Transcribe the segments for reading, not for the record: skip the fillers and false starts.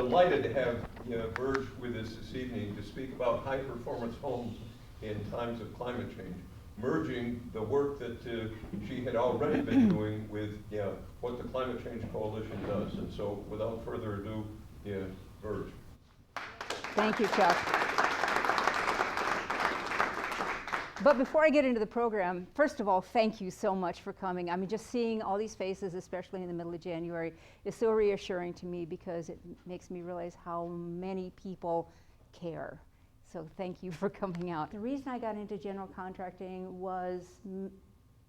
delighted to have Virge with us this evening to speak about high-performance homes in times of climate change, merging the work that she had already been doing with what the Climate Change Coalition does. And so, without further ado, Virge. Thank you, Chuck. But before I get into the program, first of all, thank you so much for coming. I mean, just seeing all these faces, especially in the middle of January, is so reassuring to me because it makes me realize how many people care. So thank you for coming out. The reason I got into general contracting was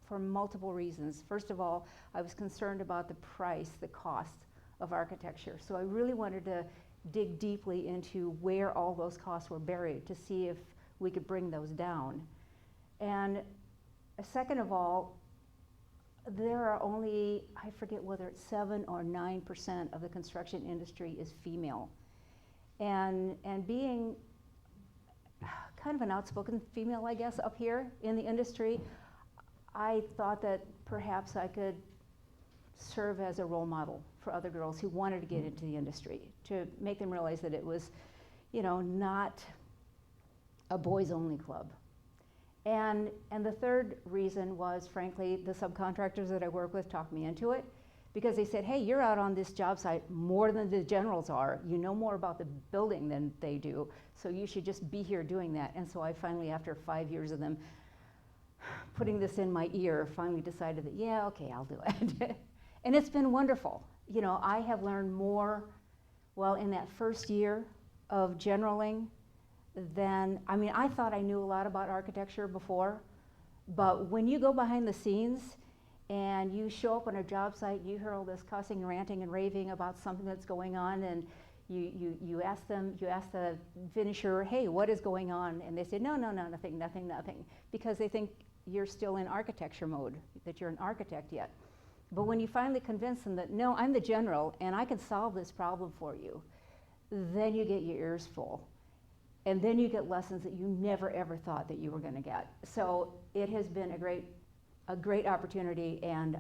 for multiple reasons. First of all, I was concerned about the price, the cost of architecture. So I really wanted to dig deeply into where all those costs were buried to see if we could bring those down. And second of all, there are only, I forget whether it's 7 or 9% of the construction industry is female. And being kind of an outspoken female, I guess, up here in the industry, I thought that perhaps I could serve as a role model for other girls who wanted to get into the industry, to make them realize that it was, not a boys-only club. And the third reason was, frankly, the subcontractors that I work with talked me into it because they said, hey, you're out on this job site more than the generals are. You know more about the building than they do, so you should just be here doing that. And so I finally, after 5 years of them putting this in my ear, finally decided that, yeah, okay, I'll do it. And it's been wonderful. I have learned more, in that first year of generaling I thought I knew a lot about architecture before, but when you go behind the scenes and you show up on a job site, you hear all this cussing, ranting, and raving about something that's going on, and you ask the finisher, hey, what is going on? And they say, no, nothing, because they think you're still in architecture mode, that you're an architect yet. But when you finally convince them that, no, I'm the general, and I can solve this problem for you, then you get your ears full. And then you get lessons that you never ever thought that you were going to get. So it has been a great opportunity, and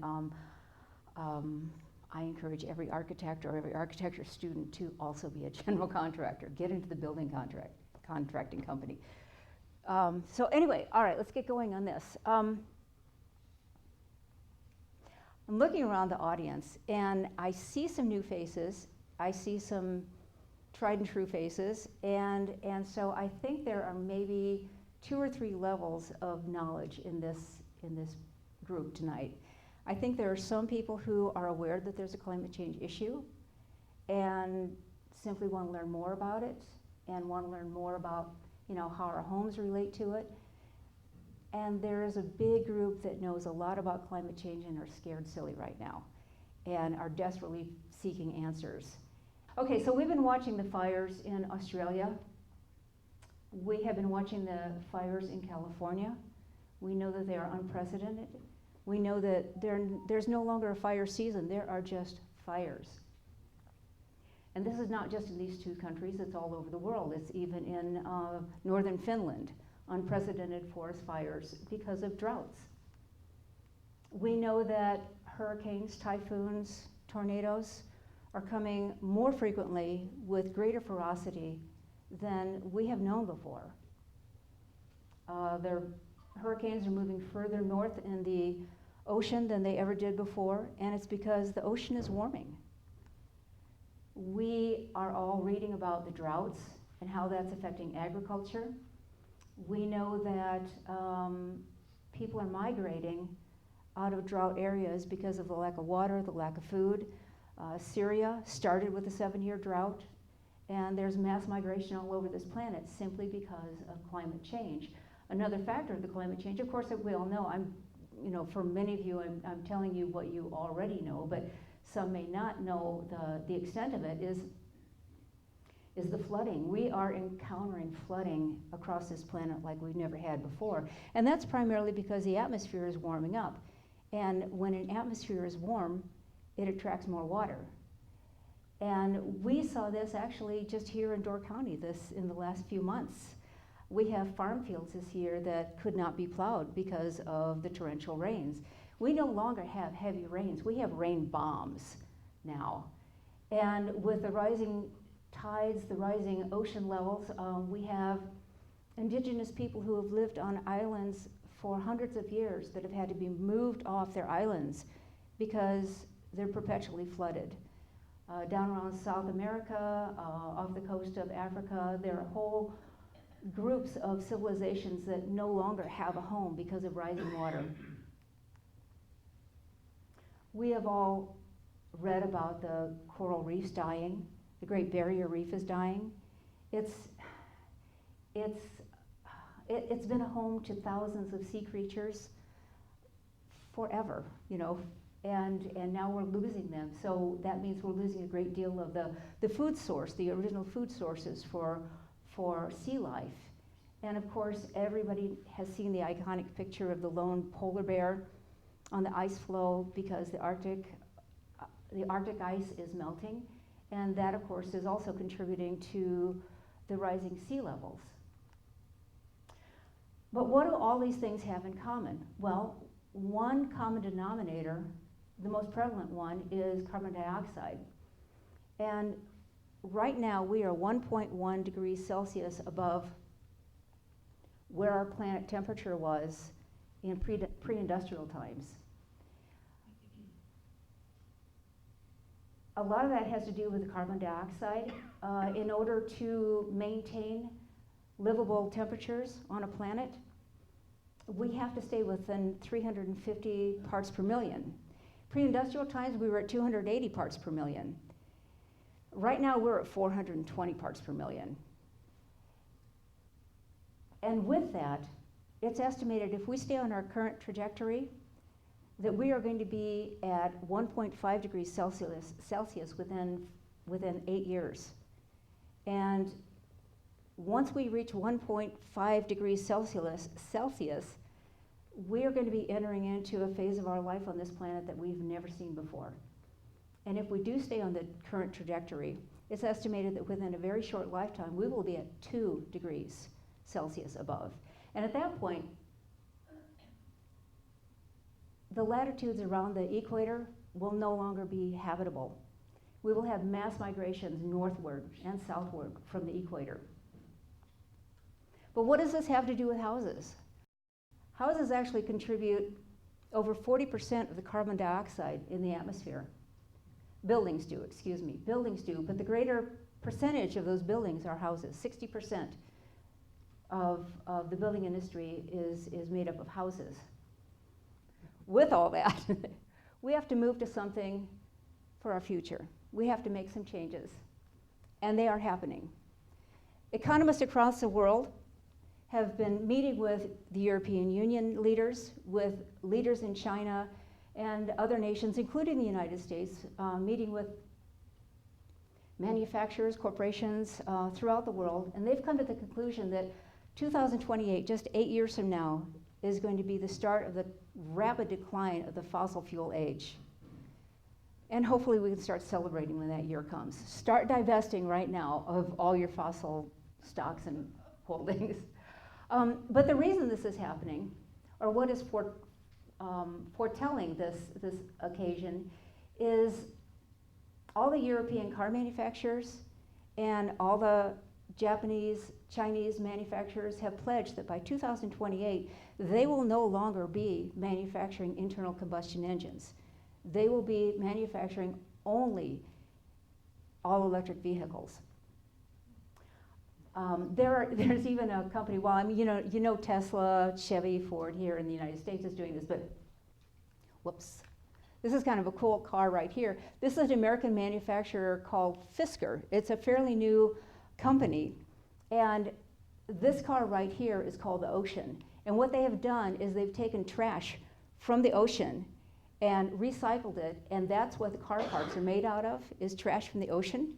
I encourage every architect or every architecture student to also be a general contractor. Get into the building contracting company. So anyway, all right, let's get going on this. I'm looking around the audience, and I see some new faces. I see some tried and true faces, and so I think there are maybe 2 or 3 levels of knowledge in this group tonight. I think there are some people who are aware that there's a climate change issue and simply want to learn more about it and want to learn more about how our homes relate to it. And there is a big group that knows a lot about climate change and are scared silly right now and are desperately seeking answers. Okay, so we've been watching the fires in Australia. We have been watching the fires in California. We know that they are unprecedented. We know that there's no longer a fire season. There are just fires. And this is not just in these 2 countries, it's all over the world. It's even in northern Finland, unprecedented forest fires because of droughts. We know that hurricanes, typhoons, tornadoes are coming more frequently with greater ferocity than we have known before. Their hurricanes are moving further north in the ocean than they ever did before, and it's because the ocean is warming. We are all reading about the droughts and how that's affecting agriculture. We know that people are migrating out of drought areas because of the lack of water, the lack of food. Syria started with a 7-year drought, and there's mass migration all over this planet simply because of climate change. Another factor of the climate change, of course, that we all know, for many of you, I'm telling you what you already know, but some may not know the extent of it, is the flooding. We are encountering flooding across this planet like we've never had before, and that's primarily because the atmosphere is warming up. And when an atmosphere is warm, it attracts more water. And we saw this actually just here in Door County in the last few months. We have farm fields this year that could not be plowed because of the torrential rains. We no longer have heavy rains. We have rain bombs now. And with the rising tides, the rising ocean levels. We have indigenous people who have lived on islands for hundreds of years that have had to be moved off their islands because they're perpetually flooded. Down around South America, off the coast of Africa, there are whole groups of civilizations that no longer have a home because of rising water. We have all read about the coral reefs dying. The Great Barrier Reef is dying. It's been a home to thousands of sea creatures forever, you know, and now we're losing them. So that means we're losing a great deal of the food source, the original food sources for sea life. And of course, everybody has seen the iconic picture of the lone polar bear on the ice floe because the Arctic ice is melting. And that, of course, is also contributing to the rising sea levels. But what do all these things have in common? Well, one common denominator, the most prevalent one, is carbon dioxide. And right now, we are 1.1 degrees Celsius above where our planet temperature was in pre-industrial times. A lot of that has to do with the carbon dioxide. In order to maintain livable temperatures on a planet, we have to stay within 350 parts per million. Pre-industrial times, we were at 280 parts per million. Right now, we're at 420 parts per million. And with that, it's estimated if we stay on our current trajectory, that we are going to be at 1.5 degrees Celsius within 8 years. And once we reach 1.5 degrees Celsius, we are going to be entering into a phase of our life on this planet that we've never seen before. And if we do stay on the current trajectory, it's estimated that within a very short lifetime, we will be at 2 degrees Celsius above. And at that point, the latitudes around the equator will no longer be habitable. We will have mass migrations northward and southward from the equator. But what does this have to do with houses? Houses actually contribute over 40% of the carbon dioxide in the atmosphere. Buildings do, but the greater percentage of those buildings are houses. 60% of the building industry is made up of houses. With all that, we have to move to something for our future. We have to make some changes, and they are happening. Economists across the world have been meeting with the European Union leaders, with leaders in China and other nations, including the United States, meeting with manufacturers, corporations throughout the world, and they've come to the conclusion that 2028, just 8 years from now, is going to be the start of the rapid decline of the fossil fuel age. And hopefully we can start celebrating when that year comes. Start divesting right now of all your fossil stocks and holdings. But the reason this is happening, or what is foretelling this occasion, is all the European car manufacturers and all the Japanese, Chinese manufacturers have pledged that by 2028, they will no longer be manufacturing internal combustion engines. They will be manufacturing only all-electric vehicles. There's even a company, well, I mean, you know Tesla, Chevy, Ford here in the United States is doing this, but whoops. This is kind of a cool car right here. This is an American manufacturer called Fisker. It's a fairly new company, and this car right here is called the Ocean. And what they have done is they've taken trash from the ocean and recycled it, and that's what the car parts are made out of, is trash from the ocean.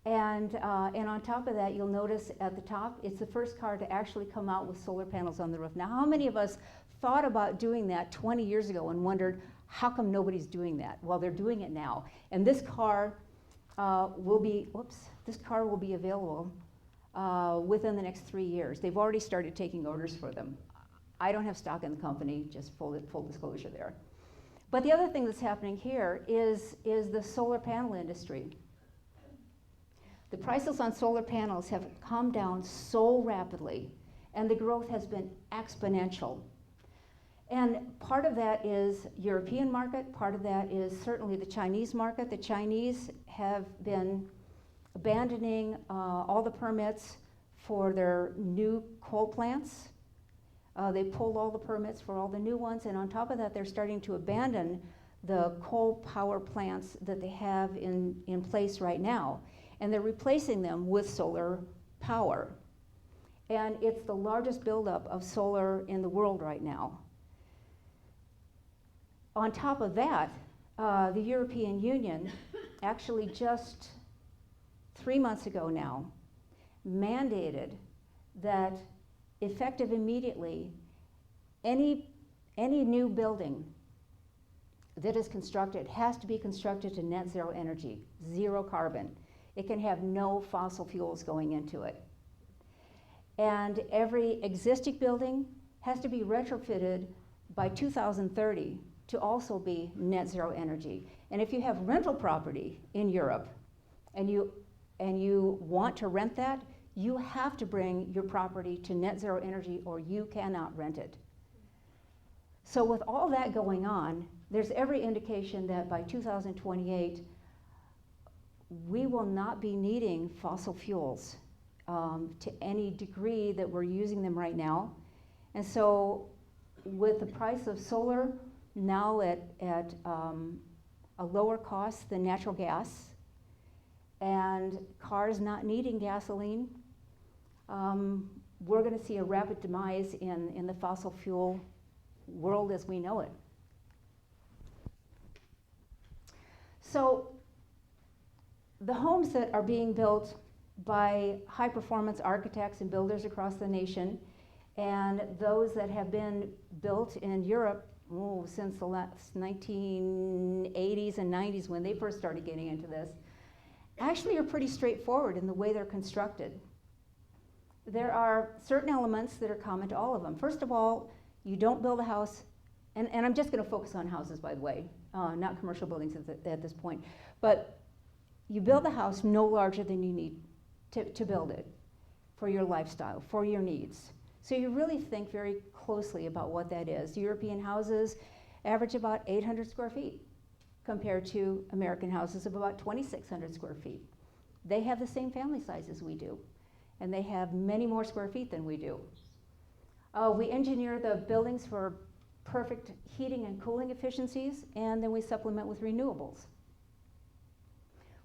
And on top of that, you'll notice at the top, it's the first car to actually come out with solar panels on the roof. Now, how many of us thought about doing that 20 years ago and wondered, how come nobody's doing that? Well, they're doing it now. And this car will be available within the next 3 years. They've already started taking orders for them. I don't have stock in the company, just full disclosure there. But the other thing that's happening here is the solar panel industry. The prices on solar panels have come down so rapidly, and the growth has been exponential. And part of that is European market, part of that is certainly the Chinese market. The Chinese have been abandoning all the permits for their new coal plants. They pulled all the permits for all the new ones, and on top of that, they're starting to abandon the coal power plants that they have in place right now. And they're replacing them with solar power. And it's the largest buildup of solar in the world right now. On top of that, the European Union actually just 3 months ago now mandated that effective immediately, any new building that is constructed has to be constructed to net zero energy, zero carbon. It can have no fossil fuels going into it. And every existing building has to be retrofitted by 2030 to also be net zero energy. And if you have rental property in Europe and you want to rent that, you have to bring your property to net zero energy or you cannot rent it. So with all that going on, there's every indication that by 2028, we will not be needing fossil fuels to any degree that we're using them right now. And so with the price of solar now at a lower cost than natural gas, and cars not needing gasoline, we're going to see a rapid demise in the fossil fuel world as we know it. So the homes that are being built by high-performance architects and builders across the nation, and those that have been built in Europe since the last 1980s and 90s when they first started getting into this, actually are pretty straightforward in the way they're constructed. There are certain elements that are common to all of them. First of all, you don't build a house, and I'm just going to focus on houses, by the way, not commercial buildings at this point, but you build a house no larger than you need to build it for your lifestyle, for your needs. So you really think very closely about what that is. European houses average about 800 square feet compared to American houses of about 2,600 square feet. They have the same family size as we do, and they have many more square feet than we do. We engineer the buildings for perfect heating and cooling efficiencies, and then we supplement with renewables.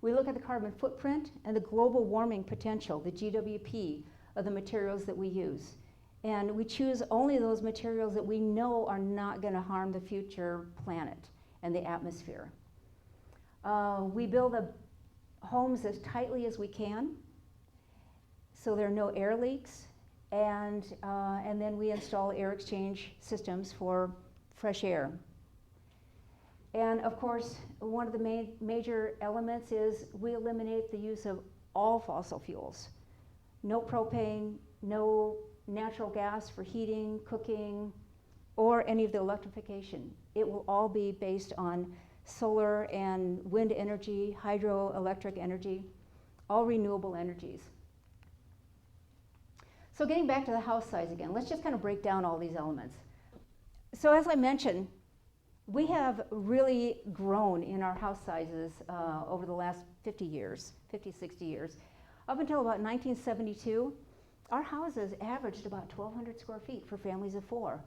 We look at the carbon footprint and the global warming potential, the GWP, of the materials that we use. And we choose only those materials that we know are not going to harm the future planet and the atmosphere. We build the homes as tightly as we can, so there are no air leaks, and then we install air exchange systems for fresh air. And of course, one of the major elements is we eliminate the use of all fossil fuels. No propane, no natural gas for heating, cooking, or any of the electrification. It will all be based on solar and wind energy, hydroelectric energy, all renewable energies. So getting back to the house size again, let's just kind of break down all these elements. So as I mentioned, we have really grown in our house sizes over the last 50, 60 years. Up until about 1972, our houses averaged about 1,200 square feet for families of 4.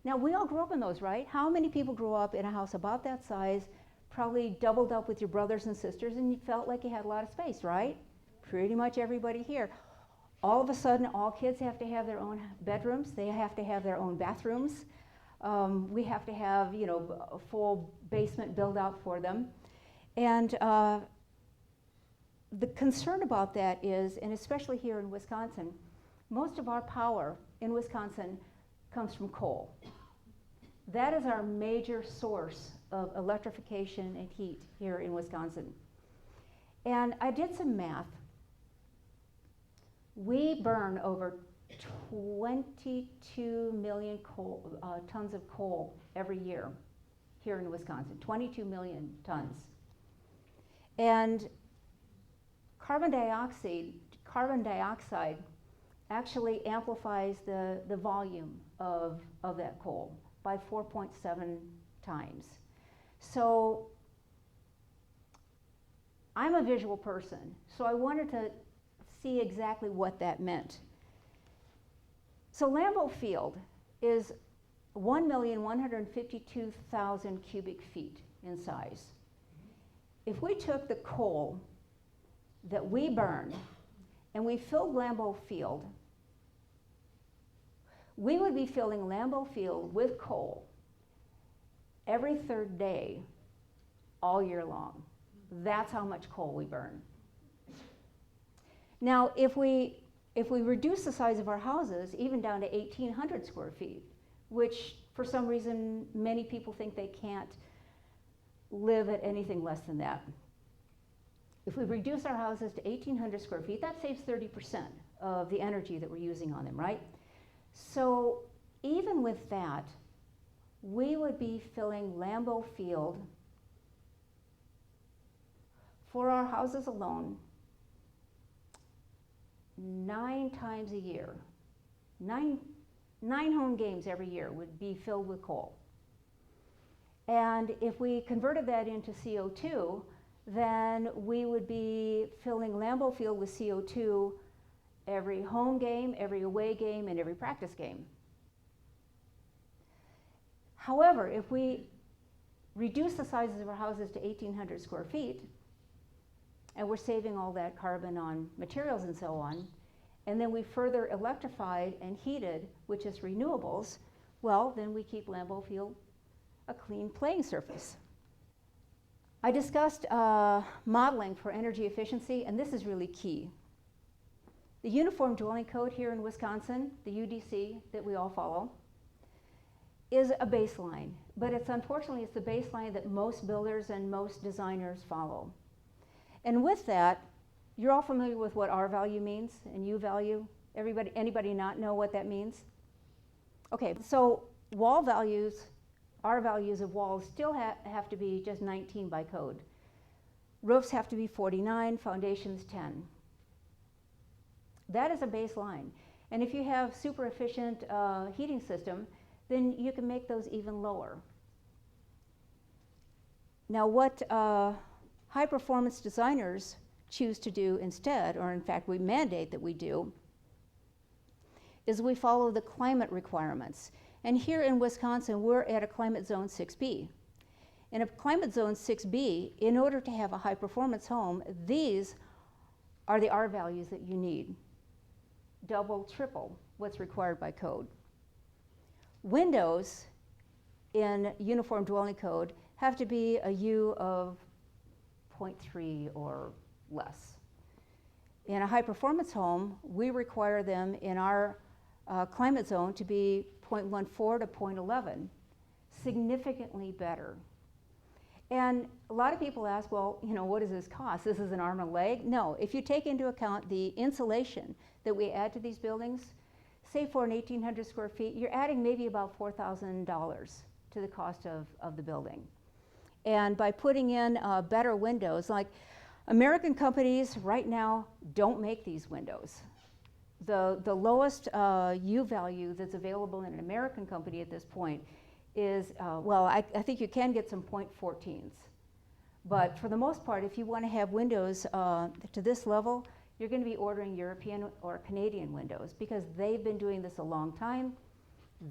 Now, we all grew up in those, right? How many people grew up in a house about that size, probably doubled up with your brothers and sisters, and you felt like you had a lot of space, right? Pretty much everybody here. All of a sudden, all kids have to have their own bedrooms. They have to have their own bathrooms. We have to have, a full basement built out for them. And the concern about that is, and especially here in Wisconsin, most of our power in Wisconsin comes from coal. That is our major source of electrification and heat here in Wisconsin. And I did some math. We burn over 22 million tons of coal every year here in Wisconsin, 22 million tons. And carbon dioxide actually amplifies the volume of that coal by 4.7 times. So I'm a visual person, so I wanted to see exactly what that meant. So Lambeau Field is 1,152,000 cubic feet in size. If we took the coal that we burn and we filled Lambeau Field, we would be filling Lambeau Field with coal every third day all year long. That's how much coal we burn. Now, if we reduce the size of our houses even down to 1,800 square feet, which for some reason many people think they can't live at anything less than that. If we reduce our houses to 1,800 square feet, that saves 30% of the energy that we're using on them, right? So even with that, we would be filling Lambeau Field for our houses alone 9 times a year. Nine home games every year would be filled with coal. And if we converted that into CO2, then we would be filling Lambeau Field with CO2 every home game, every away game, and every practice game. However, if we reduce the sizes of our houses to 1,800 square feet, and we're saving all that carbon on materials and so on, and then we further electrified and heated, which is renewables, well, then we keep Lambeau Field a clean playing surface. I discussed modeling for energy efficiency, and this is really key. The Uniform Dwelling Code here in Wisconsin, the UDC that we all follow, is a baseline, but unfortunately it's the baseline that most builders and most designers follow. And with that, you're all familiar with what R value means and U value. Anybody not know what that means? Okay, so wall values, R values of walls still have to be just 19 by code. Roofs have to be 49, foundations 10. That is a baseline. And if you have super efficient heating system, then you can make those even lower. Now what high performance designers choose to do instead, or in fact we mandate that we do, is we follow the climate requirements. And here in Wisconsin, we're at a climate zone 6B. In a climate zone 6B, in order to have a high performance home, these are the R values that you need. Double, triple what's required by code. Windows in Uniform Dwelling Code have to be a U of 0.3 or less. In a high performance home, we require them in our climate zone to be 0.14 to 0.11, significantly better. And a lot of people ask, well, you know, what does this cost? This is an arm and a leg? No, if you take into account the insulation that we add to these buildings, say for an 1,800 square feet, you're adding maybe about $4,000 to the cost of the building. And by putting in better windows, like American companies right now don't make these windows. The lowest U value that's available in an American company at this point is, well, I think you can get some 0.14s. But for the most part, if you want to have windows to this level, you're going to be ordering European or Canadian windows because they've been doing this a long time.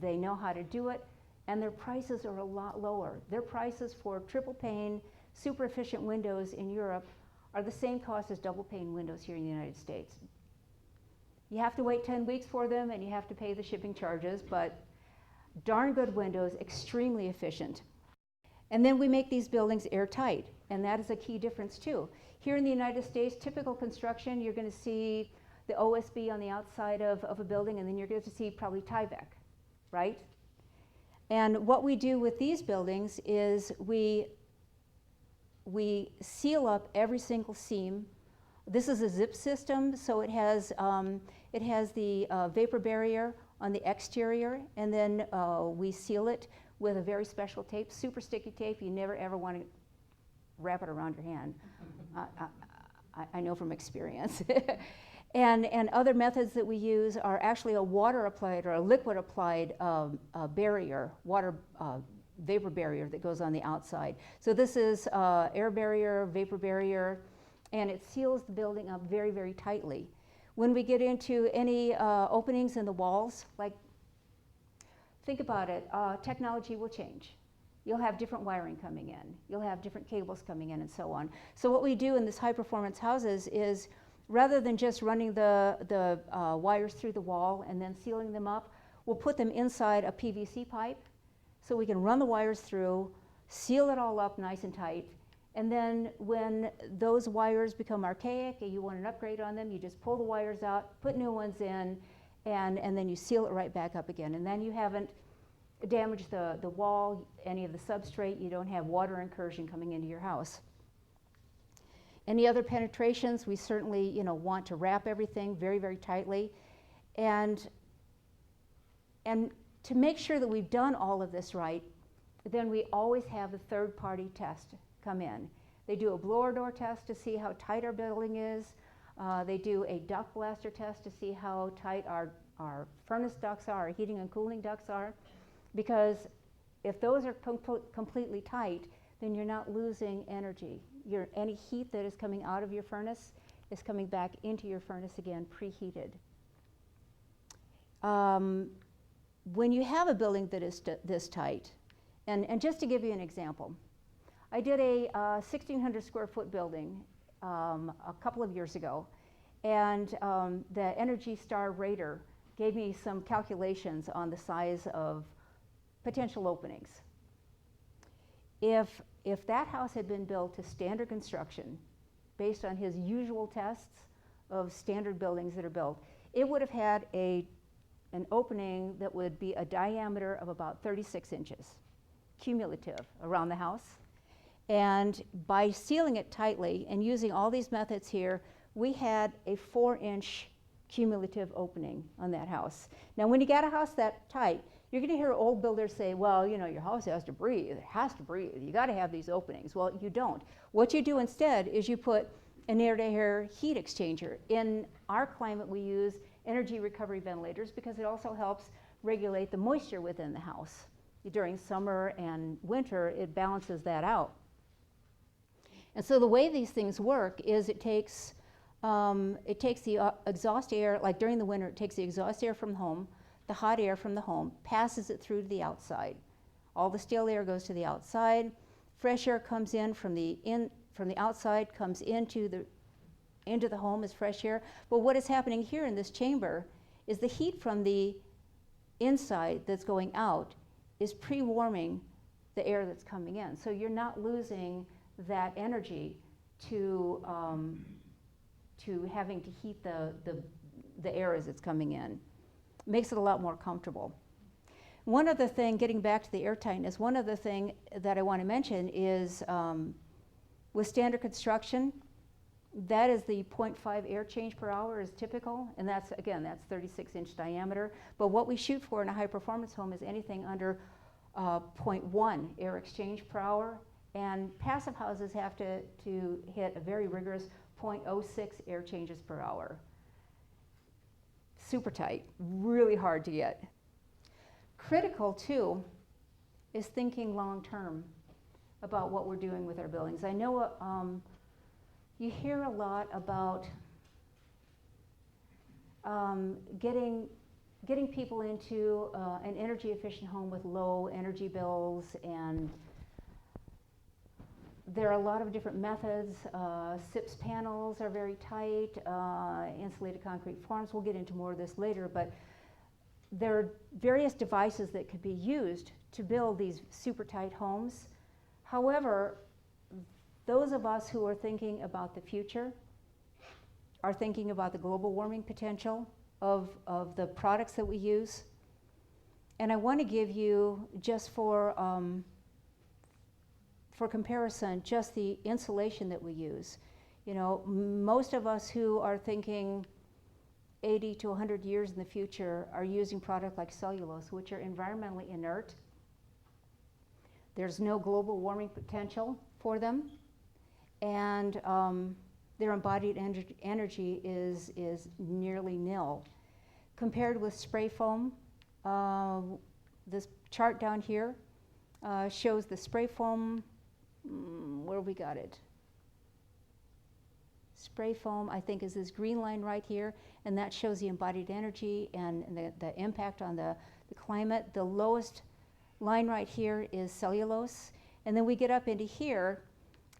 They know how to do it, and their prices are a lot lower. Their prices for triple pane, super efficient windows in Europe are the same cost as double pane windows here in the United States. You have to wait 10 weeks for them and you have to pay the shipping charges, but darn good windows, extremely efficient. And then we make these buildings airtight, and that is a key difference too. Here in the United States, typical construction, you're going to see the OSB on the outside of a building, and then you're going to see probably Tyvek, right? And what we do with these buildings is we seal up every single seam. This is a zip system, so it has the vapor barrier on the exterior, and then we seal it with a very special tape, super sticky tape. You never ever want to wrap it around your hand. I know from experience. And other methods that we use are actually a water applied or a liquid applied barrier, water vapor barrier that goes on the outside. So this is air barrier, vapor barrier, and it seals the building up very, very tightly. When we get into any openings in the walls, like, think about it, technology will change. You'll have different wiring coming in. You'll have different cables coming in and so on. So what we do in this high performance houses is, rather than just running the wires through the wall and then sealing them up, we'll put them inside a PVC pipe so we can run the wires through, seal it all up nice and tight, and then when those wires become archaic and you want an upgrade on them, you just pull the wires out, put new ones in, and then you seal it right back up again. And then you haven't damaged the wall, any of the substrate, you don't have water incursion coming into your house. Any other penetrations, we certainly want to wrap everything very, very tightly. And to make sure that we've done all of this right, then we always have a third-party test come in. They do a blower door test to see how tight our building is. They do a duct blaster test to see how tight our furnace ducts are, our heating and cooling ducts are. Because if those are completely tight, then you're not losing energy. Any heat that is coming out of your furnace is coming back into your furnace again, preheated. When you have a building that is this tight, and just to give you an example, I did a 1,600 square foot building a couple of years ago, and the Energy Star Rater gave me some calculations on the size of potential openings. If that house had been built to standard construction, based on his usual tests of standard buildings that are built, it would have had an opening that would be a diameter of about 36 inches, cumulative, around the house. And by sealing it tightly and using all these methods here, we had a 4-inch cumulative opening on that house. Now, when you got a house that tight, you're going to hear old builders say, well, your house has to breathe. It has to breathe. You got to have these openings. Well, you don't. What you do instead is you put an air-to-air heat exchanger. In our climate, we use energy recovery ventilators because it also helps regulate the moisture within the house. During summer and winter, it balances that out. And so the way these things work is it takes the exhaust air, like during the winter, it takes the exhaust air from home, the hot air from the home, passes it through to the outside. All the stale air goes to the outside. Fresh air comes in from the outside, comes into the home as fresh air. But what is happening here in this chamber is the heat from the inside that's going out is pre-warming the air that's coming in. So you're not losing that energy to having to heat the air as it's coming in. Makes it a lot more comfortable. One other thing, getting back to the air tightness, one other thing that I want to mention is with standard construction, that is the 0.5 air change per hour is typical, and that's 36-inch diameter. But what we shoot for in a high-performance home is anything under 0.1 air exchange per hour, and passive houses have to hit a very rigorous 0.06 air changes per hour. Super tight, really hard to get. Critical, too, is thinking long-term about what we're doing with our buildings. I know you hear a lot about getting people into an energy-efficient home with low energy bills, and there are a lot of different methods. SIPS panels are very tight, insulated concrete forms. We'll get into more of this later, but there are various devices that could be used to build these super tight homes. However, those of us who are thinking about the future are thinking about the global warming potential of the products that we use. And I want to give you, just for comparison, just the insulation that we use. Most of us who are thinking 80 to 100 years in the future are using products like cellulose, which are environmentally inert. There's no global warming potential for them. And their embodied energy is nearly nil. Compared with spray foam, this chart down here shows the spray foam, where we got it? Spray foam, I think, is this green line right here, and that shows the embodied energy and the impact on the climate. The lowest line right here is cellulose, and then we get up into here,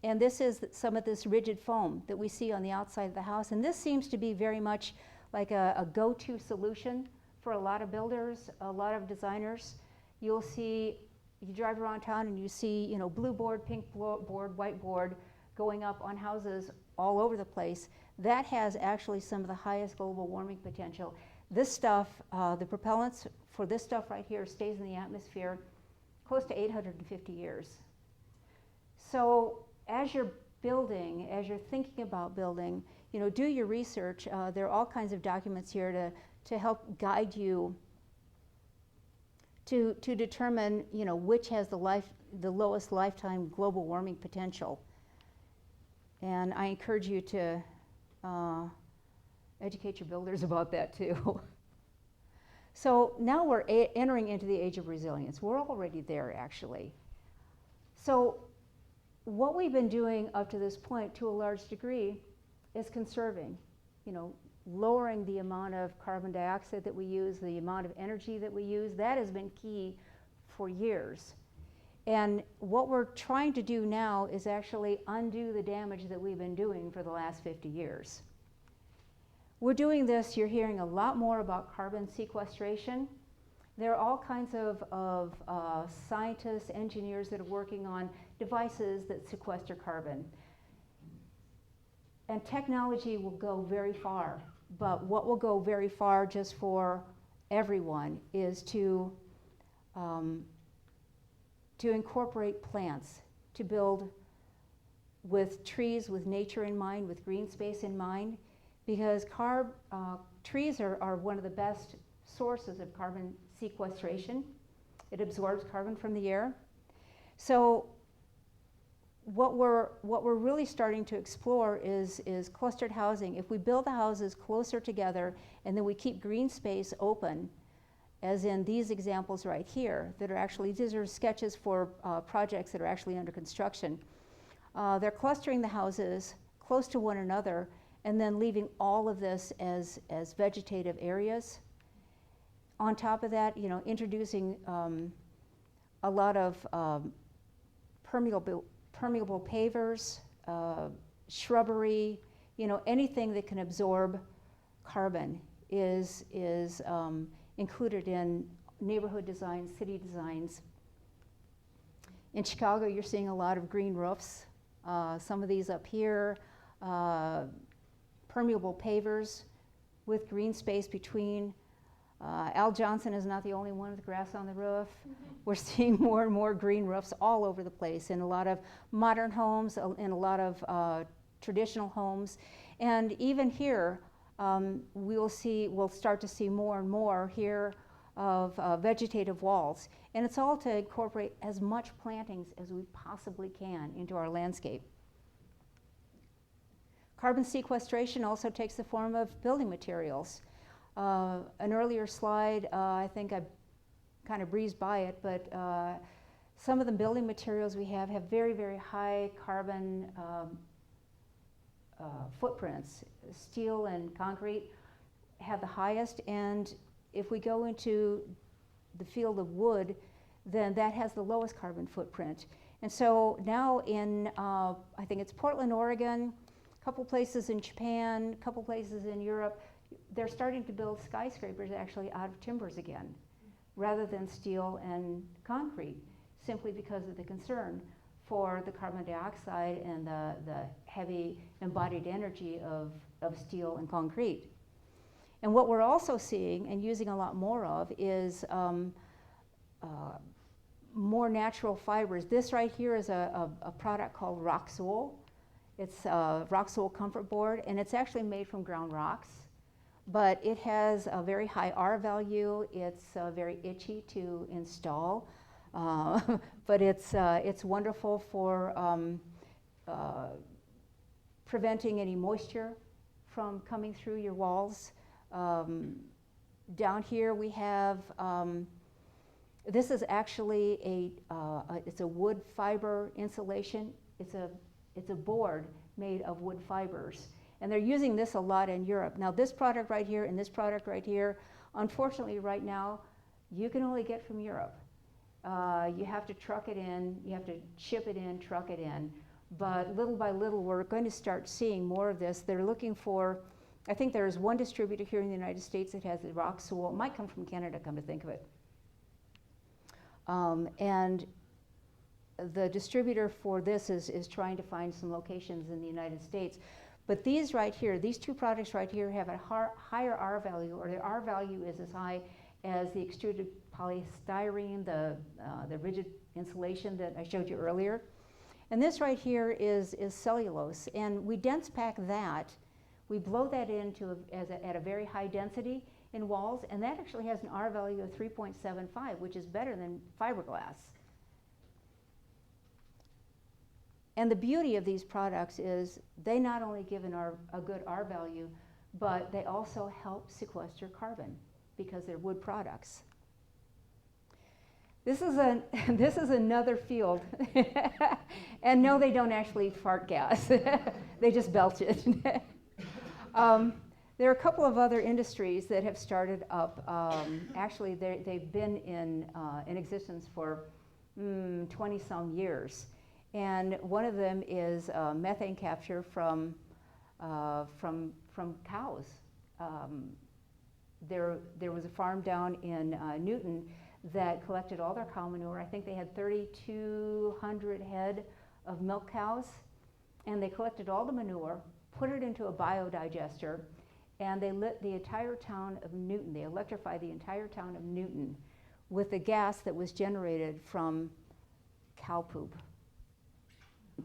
and this is some of this rigid foam that we see on the outside of the house, and this seems to be very much like a go-to solution for a lot of builders, a lot of designers. You'll see, you drive around town and you see, you know, blue board, pink board, white board going up on houses all over the place. That has actually some of the highest global warming potential. This stuff, the propellants for this stuff right here stays in the atmosphere close to 850 years. So as you're building, as you're thinking about building, you know, do your research. There are all kinds of documents here to help guide you to determine, you know, which has the lowest lifetime global warming potential. And I encourage you to educate your builders about that too. So now we're entering into the age of resilience. We're already there, actually. So what we've been doing up to this point, to a large degree, is conserving, you know, lowering the amount of carbon dioxide that we use, the amount of energy that we use. That has been key for years. And what we're trying to do now is actually undo the damage that we've been doing for the last 50 years. We're doing this, you're hearing a lot more about carbon sequestration. There are all kinds of scientists, engineers that are working on devices that sequester carbon. And technology will go very far, but what will go very far just for everyone is to incorporate plants, to build with trees, with nature in mind, with green space in mind, because trees are one of the best sources of carbon sequestration. It absorbs carbon from the air. So what we're really starting to explore is clustered housing. If we build the houses closer together and then we keep green space open, as in these examples right here, that are actually, these are sketches for projects that are actually under construction. They're clustering the houses close to one another and then leaving all of this as vegetative areas. On top of that, you know, introducing a lot of permeable pavers, shrubbery, you know, anything that can absorb carbon is included in neighborhood designs, city designs. In Chicago, you're seeing a lot of green roofs. Some of these up here, permeable pavers with green space between. Al Johnson is not the only one with grass on the roof. We're seeing more and more green roofs all over the place in a lot of modern homes, in a lot of traditional homes. And even here, we'll start to see more and more here of vegetative walls. And it's all to incorporate as much plantings as we possibly can into our landscape. Carbon sequestration also takes the form of building materials. An earlier slide, I think I kind of breezed by it, but some of the building materials we have very, very high carbon footprints. Steel and concrete have the highest, and if we go into the field of wood, then that has the lowest carbon footprint. And so now in, I think it's Portland, Oregon, a couple places in Japan, a couple places in Europe, they're starting to build skyscrapers actually out of timbers again, rather than steel and concrete, simply because of the concern for the carbon dioxide and the heavy embodied energy of steel and concrete. And what we're also seeing and using a lot more of is more natural fibers. This right here is a product called Rock Soul. It's a Rock Soul comfort board, and it's actually made from ground rocks. But it has a very high R value. It's very itchy to install, but it's wonderful for preventing any moisture from coming through your walls. Down here we have, this is actually it's a wood fiber insulation. It's a board made of wood fibers. And they're using this a lot in Europe. Now this product right here and this product right here, unfortunately right now, you can only get from Europe. You have to truck it in, you have to ship it in, truck it in. But little by little, we're going to start seeing more of this. They're looking for, I think there's one distributor here in the United States that has the rock sole. It might come from Canada, come to think of it. And the distributor for this is trying to find some locations in the United States. But these right here, these two products right here have a higher R value, or the R value is as high as the extruded polystyrene, the rigid insulation that I showed you earlier. And this right here is cellulose, and we dense pack that. We blow that into at a very high density in walls, and that actually has an R value of 3.75, which is better than fiberglass. And the beauty of these products is they not only give a good R value, but they also help sequester carbon because they're wood products. This is another field. And no, they don't actually fart gas. They just belch it. There are a couple of other industries that have started up. Actually, they've been in existence for 20-some years. And one of them is methane capture from cows. There was a farm down in Newton that collected all their cow manure. I think they had 3,200 head of milk cows, and they collected all the manure, put it into a biodigester, and they lit the entire town of Newton. They electrified the entire town of Newton with the gas that was generated from cow poop.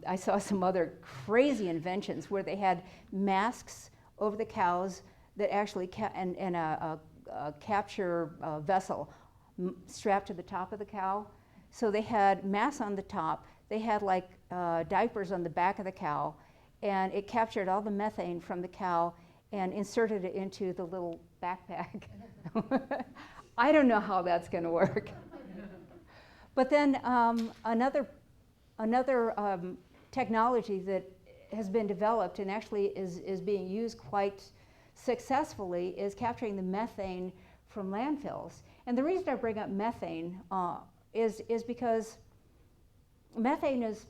I saw some other crazy inventions where they had masks over the cows that actually and a capture vessel strapped to the top of the cow. So they had masks on the top. They had like diapers on the back of the cow, and it captured all the methane from the cow and inserted it into the little backpack. I don't know how that's going to work. But then another technology that has been developed and actually is being used quite successfully is capturing the methane from landfills. And the reason I bring up methane is because methane is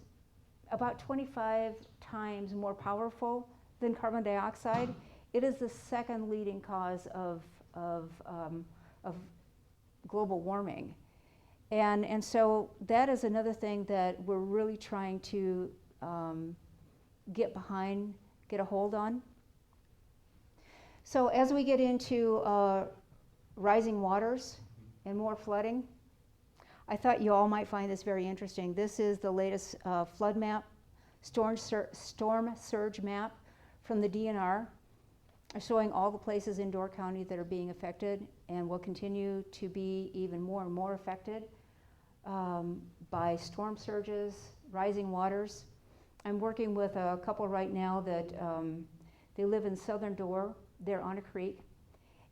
about 25 times more powerful than carbon dioxide. It is the second leading cause of global warming. And so that is another thing that we're really trying to get behind, get a hold on. So as we get into rising waters and more flooding, I thought you all might find this very interesting. This is the latest flood map, storm surge map from the DNR, showing all the places in Door County that are being affected and will continue to be even more and more affected by storm surges, rising waters. I'm working with a couple right now that they live in southern Door. They're on a creek,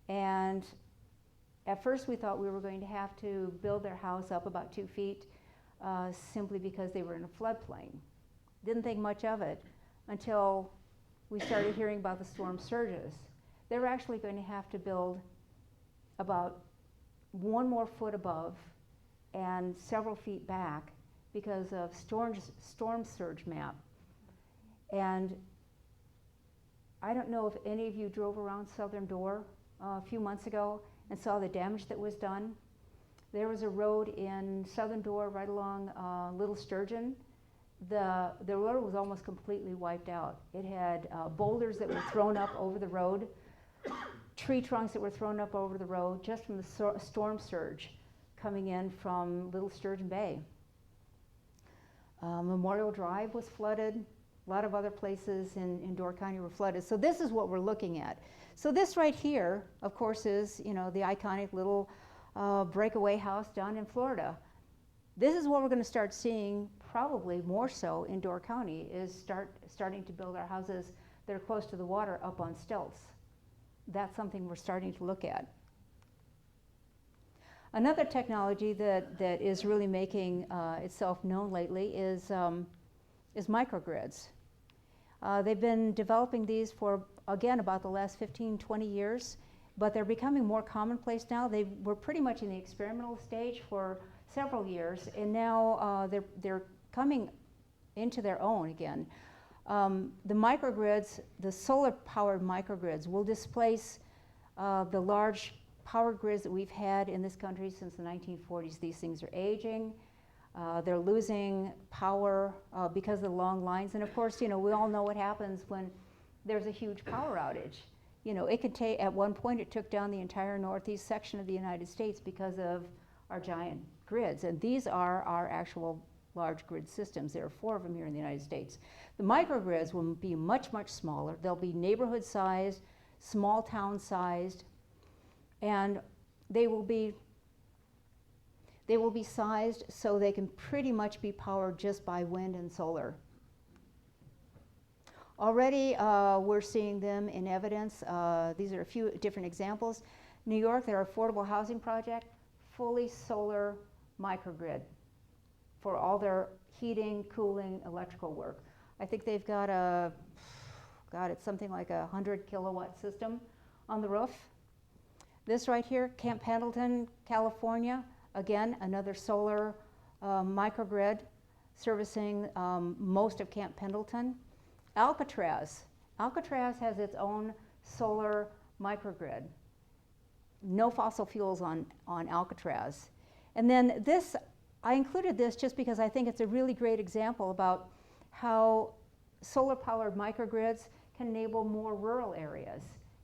and at first we thought we were going to have to build their house up about 2 feet simply because they were in a floodplain. Didn't think much of it until we started hearing about the storm surges. They were actually going to have to build about 1 more foot above and several feet back because of storm surge map. And I don't know if any of you drove around Southern Door a few months ago and saw the damage that was done. There was a road in Southern Door right along Little Sturgeon. The road was almost completely wiped out. It had boulders that were thrown up over the road, tree trunks that were thrown up over the road just from the storm surge coming in from Little Sturgeon Bay. Memorial Drive was flooded. A lot of other places in Door County were flooded. So this is what we're looking at. So this right here, of course, is the iconic little breakaway house down in Florida. This is what we're going to start seeing probably more so in Door County, is starting to build our houses that are close to the water up on stilts. That's something we're starting to look at. Another technology that is really making itself known lately is microgrids. They've been developing these for, again, about the last 15, 20 years, but they're becoming more commonplace now. They were pretty much in the experimental stage for several years, and now they're coming into their own again. The microgrids, the solar-powered microgrids, will displace the large power grids that we've had in this country since the 1940s. These things are aging. They're losing power because of the long lines. And of course, you know, we all know what happens when there's a huge power outage. You know, it could take, at one point it took down the entire northeast section of the United States because of our giant grids. And these are our actual large grid systems. There are 4 of them here in the United States. The microgrids will be much, much smaller. They'll be neighborhood sized, small town sized, and they will be sized so they can pretty much be powered just by wind and solar. Already we're seeing them in evidence. These are a few different examples. New York, their affordable housing project, fully solar microgrid for all their heating, cooling, electrical work. I think they've got it's something like a 100 kilowatt system on the roof. This right here, Camp Pendleton, California, again, another solar microgrid servicing most of Camp Pendleton. Alcatraz has its own solar microgrid. No fossil fuels on Alcatraz. And then this, I included this just because I think it's a really great example about how solar-powered microgrids can enable more rural areas.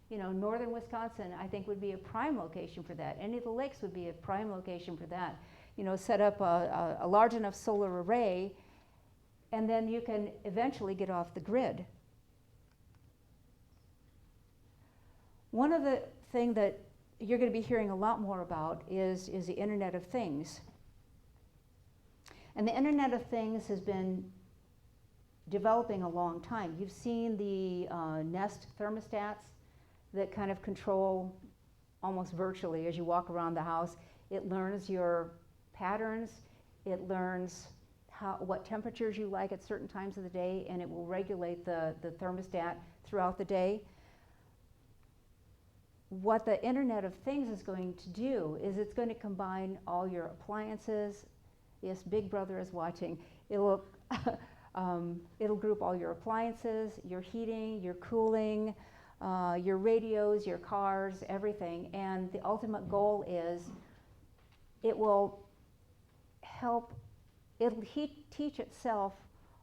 You know, northern Wisconsin, I think, would be a prime location for that. Any of the lakes would be a prime location for that. You know, set up a large enough solar array, and then you can eventually get off the grid. One of the things that you're going to be hearing a lot more about is the Internet of Things. And the Internet of Things has been developing a long time. You've seen the Nest thermostats that kind of control almost virtually as you walk around the house. It learns your patterns, it learns what temperatures you like at certain times of the day, and it will regulate the thermostat throughout the day. What the Internet of Things is going to do is it's going to combine all your appliances. Yes, Big Brother is watching. It'll group all your appliances, your heating, your cooling, your radios, your cars, everything. And the ultimate goal is it will help, it'll teach itself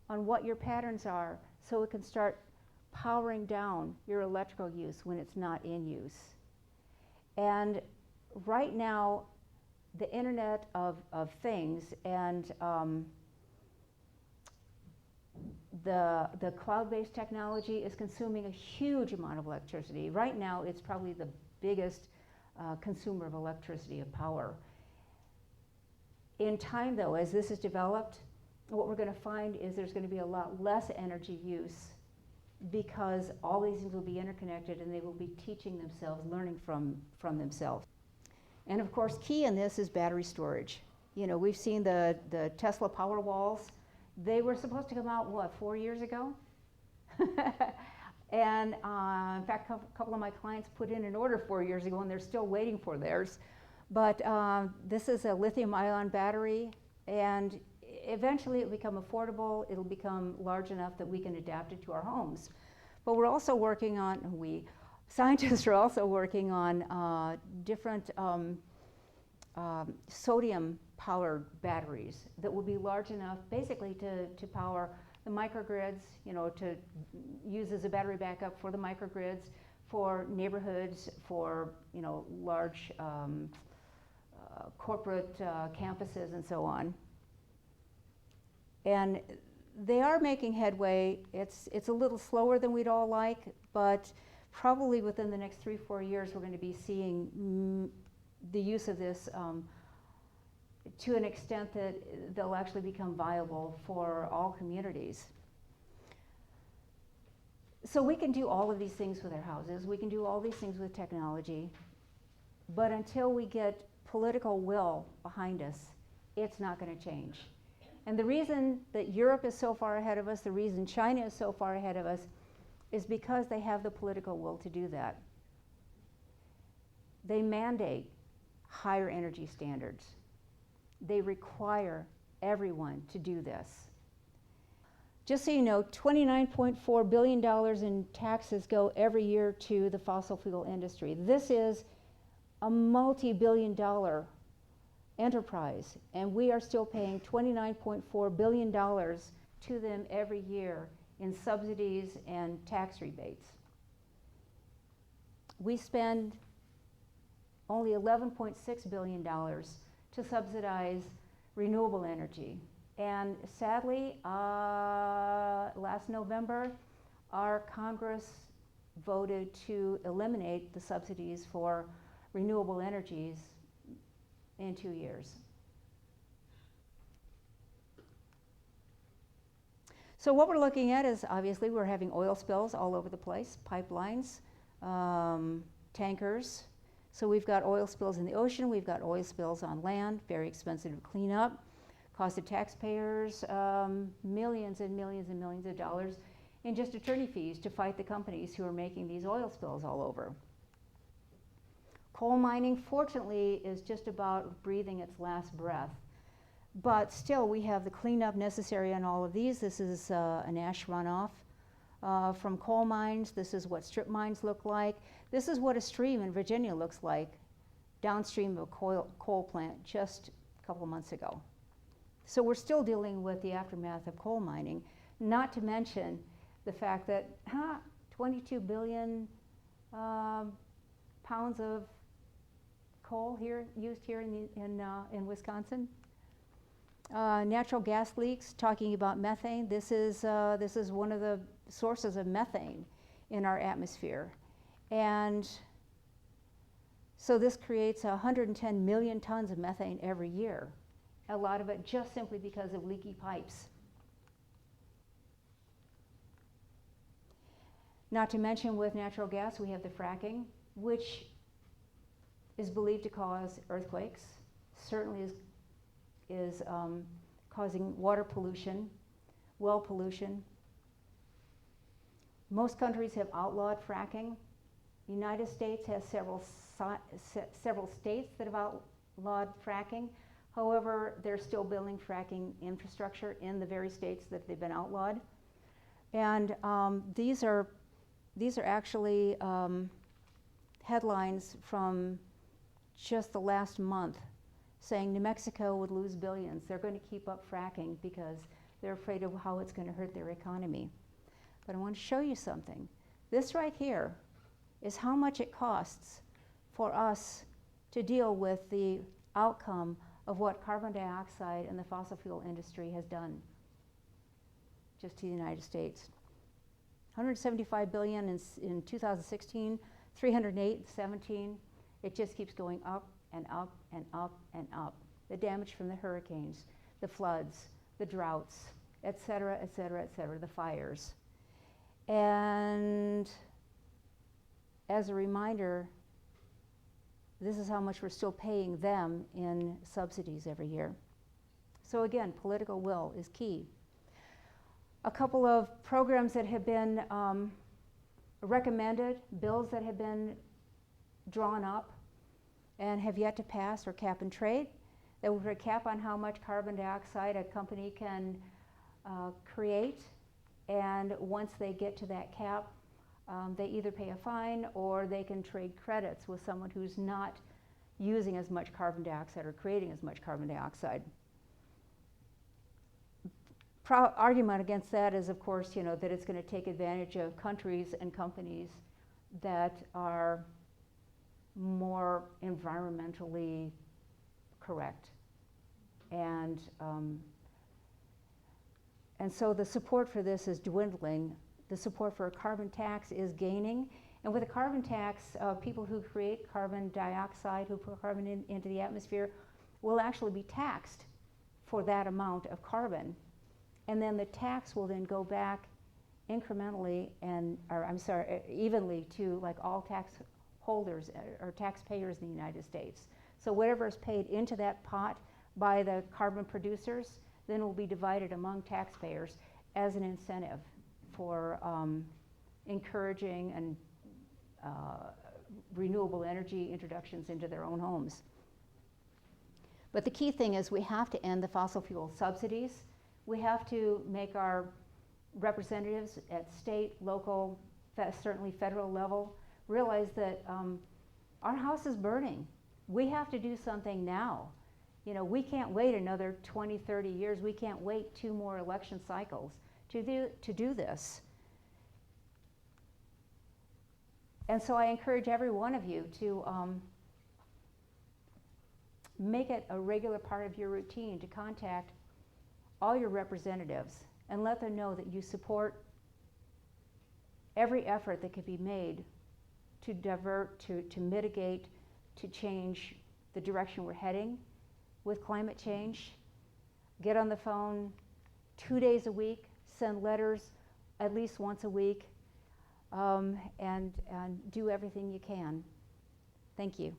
on what your patterns are so it can start powering down your electrical use when it's not in use. And right now, the Internet of Things and the cloud-based technology is consuming a huge amount of electricity. Right now, it's probably the biggest consumer of electricity, of power. In time, though, as this is developed, what we're going to find is there's going to be a lot less energy use because all these things will be interconnected and they will be teaching themselves, learning from themselves. And of course, key in this is battery storage. You know, we've seen the Tesla Powerwalls. They were supposed to come out, what, 4 years ago? And in fact, a couple of my clients put in an order 4 years ago and they're still waiting for theirs. But this is a lithium-ion battery, and eventually it'll become affordable. It'll become large enough that we can adapt it to our homes. But we're also working on, scientists are also working on different sodium-powered batteries that will be large enough basically to power the microgrids, you know, to use as a battery backup for the microgrids, for neighborhoods, for, you know, large corporate campuses and so on. And they are making headway. It's a little slower than we'd all like, but probably within the next 3-4 years we're going to be seeing the use of this to an extent that they'll actually become viable for all communities. So we can do all of these things with our houses, we can do all these things with technology, but until we get political will behind us, it's not going to change. And the reason that Europe is so far ahead of us, the reason China is so far ahead of us, is because they have the political will to do that. They mandate higher energy standards. They require everyone to do this. Just so you know, $29.4 billion in taxes go every year to the fossil fuel industry. This is a multi-billion-dollar enterprise, and we are still paying $29.4 billion to them every year in subsidies and tax rebates. We spend only $11.6 billion to subsidize renewable energy. And sadly, last November, our Congress voted to eliminate the subsidies for renewable energies in 2 years. So what we're looking at is, obviously, we're having oil spills all over the place, pipelines, tankers. So we've got oil spills in the ocean, we've got oil spills on land, very expensive to clean up, cost the taxpayers millions and millions and millions of dollars in just attorney fees to fight the companies who are making these oil spills all over. Coal mining, fortunately, is just about breathing its last breath. But still, we have the cleanup necessary on all of these. This is an ash runoff from coal mines. This is what strip mines look like. This is what a stream in Virginia looks like downstream of a coal plant just a couple of months ago. So we're still dealing with the aftermath of coal mining, not to mention the fact that 22 billion pounds of coal used here in Wisconsin. Natural gas leaks, talking about methane. This is one of the sources of methane in our atmosphere. And so this creates 110 million tons of methane every year. A lot of it just simply because of leaky pipes. Not to mention, with natural gas, we have the fracking, which is believed to cause earthquakes, certainly is causing water pollution, well pollution. Most countries have outlawed fracking. The United States has several states that have outlawed fracking. However, they're still building fracking infrastructure in the very states that they've been outlawed. And these are actually headlines from just the last month saying New Mexico would lose billions. They're going to keep up fracking because they're afraid of how it's going to hurt their economy. But I want to show you something. This right here is how much it costs for us to deal with the outcome of what carbon dioxide and the fossil fuel industry has done just to the United States. 175 billion in 2016, 308 in 17. It just keeps going up and up and up and up. The damage from the hurricanes, the floods, the droughts, et cetera, et cetera, et cetera, the fires. And as a reminder, this is how much we're still paying them in subsidies every year. So again, political will is key. A couple of programs that have been recommended, bills that have been drawn up and have yet to pass, are cap and trade. That would put a cap on how much carbon dioxide a company can create, and once they get to that cap, they either pay a fine or they can trade credits with someone who's not using as much carbon dioxide or creating as much carbon dioxide. Argument against that is, of course, that it's going to take advantage of countries and companies that are more environmentally correct. And so the support for this is dwindling. The support for a carbon tax is gaining. And with a carbon tax, people who create carbon dioxide, who put carbon into the atmosphere, will actually be taxed for that amount of carbon. And then the tax will then go back incrementally evenly to like all tax holders or taxpayers in the United States. So whatever is paid into that pot by the carbon producers then will be divided among taxpayers as an incentive for encouraging and renewable energy introductions into their own homes. But the key thing is we have to end the fossil fuel subsidies. We have to make our representatives at state, local, certainly federal level realize that our house is burning. We have to do something now. You know, we can't wait another 20, 30 years. We can't wait 2 more election cycles to do this. And so I encourage every one of you to make it a regular part of your routine to contact all your representatives and let them know that you support every effort that could be made to divert, to mitigate, to change the direction we're heading with climate change. Get on the phone 2 days a week, send letters at least once a week, and do everything you can. Thank you.